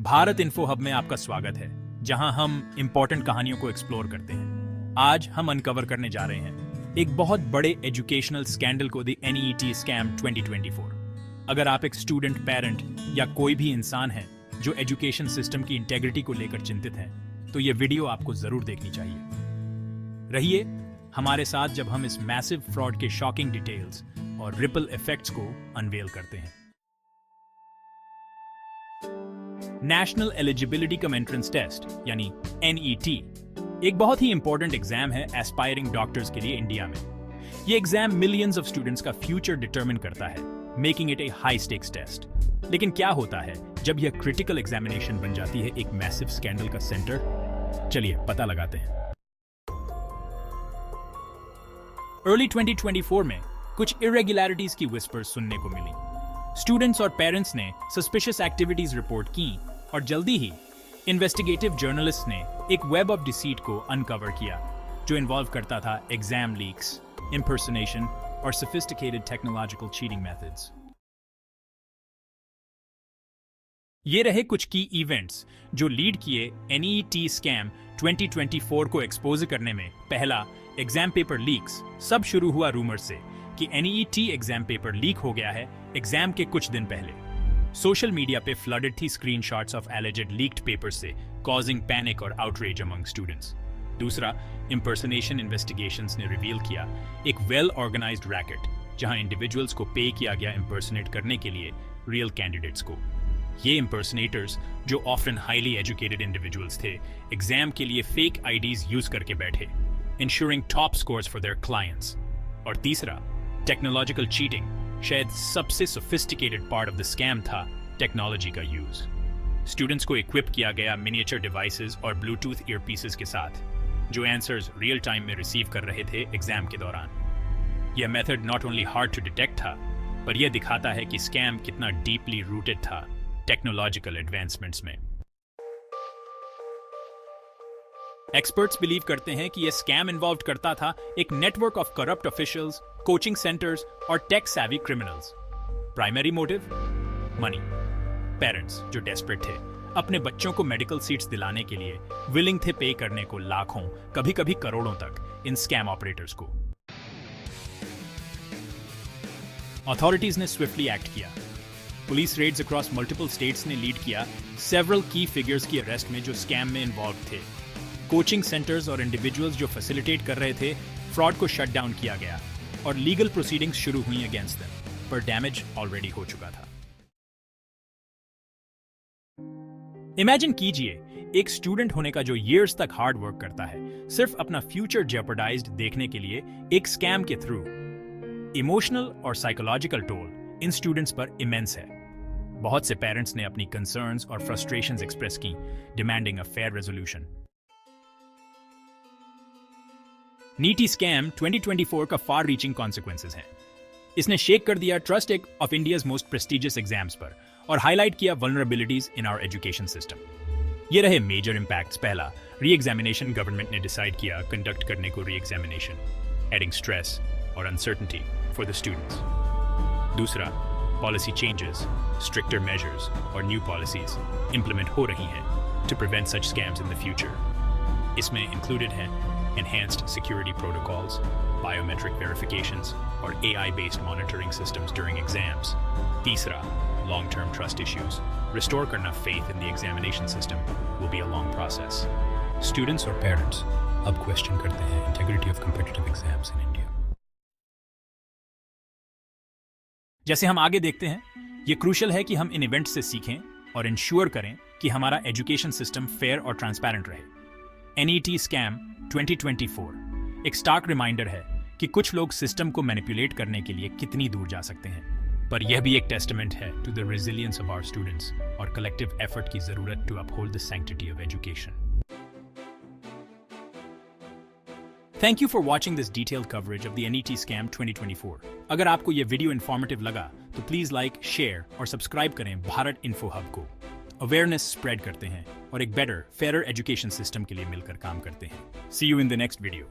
Bharat info hub में आपका स्वागत है, जहां हम इंपॉर्टेंट कहानियों को एक्सप्लोर करते हैं। आज हम अनकवर करने जा रहे हैं एक बहुत बड़े एजुकेशनल स्कैंडल को, द NET स्कैम 2024। अगर आप एक स्टूडेंट, पेरेंट या कोई भी इंसान है जो एजुकेशन सिस्टम की इंटेग्रिटी को लेकर चिंतित है, तो ये वीडियो आपको जरूर देखनी चाहिए। रहिए हमारे साथ जब हम इस मैसिव फ्रॉड के शॉकिंग डिटेल्स और रिपल इफेक्ट्स को अनवेल करते हैं। National Eligibility cum Entrance Test यानी NET एक बहुत ही इंपॉर्टेंट एग्जाम है एस्पायरिंग डॉक्टर्स के लिए इंडिया में। ये एग्जाम मिलियंस ऑफ स्टूडेंट्स का फ्यूचर डिटरमिन करता है, making it a high stakes test. लेकिन क्या होता है जब यह क्रिटिकल एग्जामिनेशन बन जाती है एक मैसिव स्कैंडल का सेंटर? चलिए पता लगाते हैं। अर्ली 2024 में कुछ इरेगुलरिटीज की विस्पर्स सुनने को मिली। स्टूडेंट्स और पेरेंट्स ने सस्पिशियस एक्टिविटीज रिपोर्ट की और जल्दी ही इन्वेस्टिगेटिव जर्नलिस्ट ने एक वेब ऑफ डिसीट को अनकवर किया जो इन्वॉल्व करता था एग्जाम लीक्स, इम्पर्सनेशन और सोफिस्टिकेटेड टेक्नोलॉजिकल चीटिंग मेथड्स। ये रहे कुछ की इवेंट्स जो लीड किए NET स्कैम 2024 को एक्सपोज करने में। पहला, एग्जाम पेपर लीक्स। सब शुरू हुआ रूमर से कि NET एग्जाम पेपर लीक हो गया है एग्जाम के कुछ दिन पहले। सोशल मीडिया पे फ्लडेड थी screenshots of alleged leaked papers से, कॉजिंग पैनिक और आउटरेज अमंग स्टूडेंट्स। दूसरा, इम्पर्सनेशन इन्वेस्टिगेशंस ने रिवील किया एक वेल ऑर्गेनाइज्ड रैकेट जहां इंडिविजुअल्स को पे किया गया इम्पर्सनेट करने के लिए रियल कैंडिडेट्स को। ये इम्पर्सनेटर्स, जो ऑफ्टन हाईली एजुकेटेड इंडिविजुअल्स थे, एग्जाम के लिए फेक IDs यूज करके बैठे, ensuring top scores for their clients. और तीसरा, टेक्नोलॉजिकल चीटिंग। शायद सबसे sophisticated part of the scam था टेक्नोलॉजी का यूज। स्टूडेंट्स को इक्विप किया गया मिनिएचर डिवाइसेस और ब्लूटूथ ईयरपीसेस के साथ, जो आंसर्स रियल टाइम में रिसीव कर रहे थे एग्जाम के दौरान। यह method not only hard to detect था, पर यह दिखाता है कि स्कैम कितना डीपली रूटेड था टेक्नोलॉजिकल एडवांसमेंट्स में। एक्सपर्ट्स बिलीव करते हैं कि यह स्कैम इन्वॉल्व करता था एक network of corrupt officials, coaching centres और tech savvy criminals. Primary motive, money. Parents जो डेस्परेट थे, अपने बच्चों को मेडिकल सीट्स दिलाने के लिए विलिंग थे पे करने को लाखों, कभी कभी करोड़ों तक इन स्कैम ऑपरेटर्स को। अथॉरिटीज ने स्विफ्टली एक्ट किया। Police raids across multiple states ने लीड किया सेवरल की फिगर्स की अरेस्ट में जो स्कैम में इन्वॉल्व थे। कोचिंग सेंटर्स और इंडिविजुअल्स जो फैसिलिटेट कर रहे थे फ्रॉड को शट डाउन किया गया और लीगल प्रोसीडिंग्स शुरू हुई अगेंस्ट देम, पर डैमेज ऑलरेडी हो चुका था। इमेजिन कीजिए एक स्टूडेंट होने का जो ईयर्स तक हार्ड वर्क करता है सिर्फ अपना फ्यूचर जेपरडाइज्ड देखने के लिए एक स्कैम के थ्रू। इमोशनल और साइकोलॉजिकल टोल इन स्टूडेंट्स पर इमेंस है। बहुत से पेरेंट्स ने अपनी कंसर्न्स और फ्रस्ट्रेशंस एक्सप्रेस की, demanding a fair resolution. NET scam 2024 का फार रीचिंग कॉन्सिक्वेंसेस हैं। इसने शेक कर दिया trust of India's most prestigious exams पर और हाईलाइट किया vulnerabilities in our education system. ये रहे मेजर इंपैक्ट्स। पहला, री एग्जामिनेशन। गवर्नमेंट ने डिसाइड किया कंडक्ट करने को री एग्जामिनेशन, एडिंग स्ट्रेस और अनसर्टेनिटी फॉर द स्टूडेंट्स। दूसरा, पॉलिसी चेंजेस, स्ट्रिक्टर मेजर्स और न्यू पॉलिसीज इंप्लीमेंट हो रही हैं to prevent such scams in the future. इसमें इंक्लूडेड हैं enhanced security protocols, biometric verifications, और AI-based monitoring systems during exams. तीसरा, long-term trust issues. Restore करना faith in the examination system will be a long process. Students और parents अब question करते हैं integrity of competitive exams in India. जैसे हम आगे देखते हैं, ये क्रूशल है कि हम इन इवेंट्स से सीखें और इंश्योर करें कि हमारा एजुकेशन सिस्टम फेयर और ट्रांसपेरेंट रहे। NET स्कैम 2024 एक स्टार्क रिमाइंडर है कि कुछ लोग सिस्टम को मैनिपुलेट करने के लिए कितनी दूर जा सकते हैं, पर यह भी एक टेस्टामेंट है to the resilience of our students और कलेक्टिव एफर्ट की जरूरत to uphold the sanctity of education. Thank you for watching this detailed coverage of the NET scam 2024। अगर आपको यह वीडियो इंफॉर्मेटिव लगा तो प्लीज लाइक, शेयर और सब्सक्राइब करें भारत इन्फो हब को। अवेयरनेस स्प्रेड करते हैं और एक बेटर, फेयर एजुकेशन सिस्टम के लिए मिलकर काम करते हैं। See you in the next video.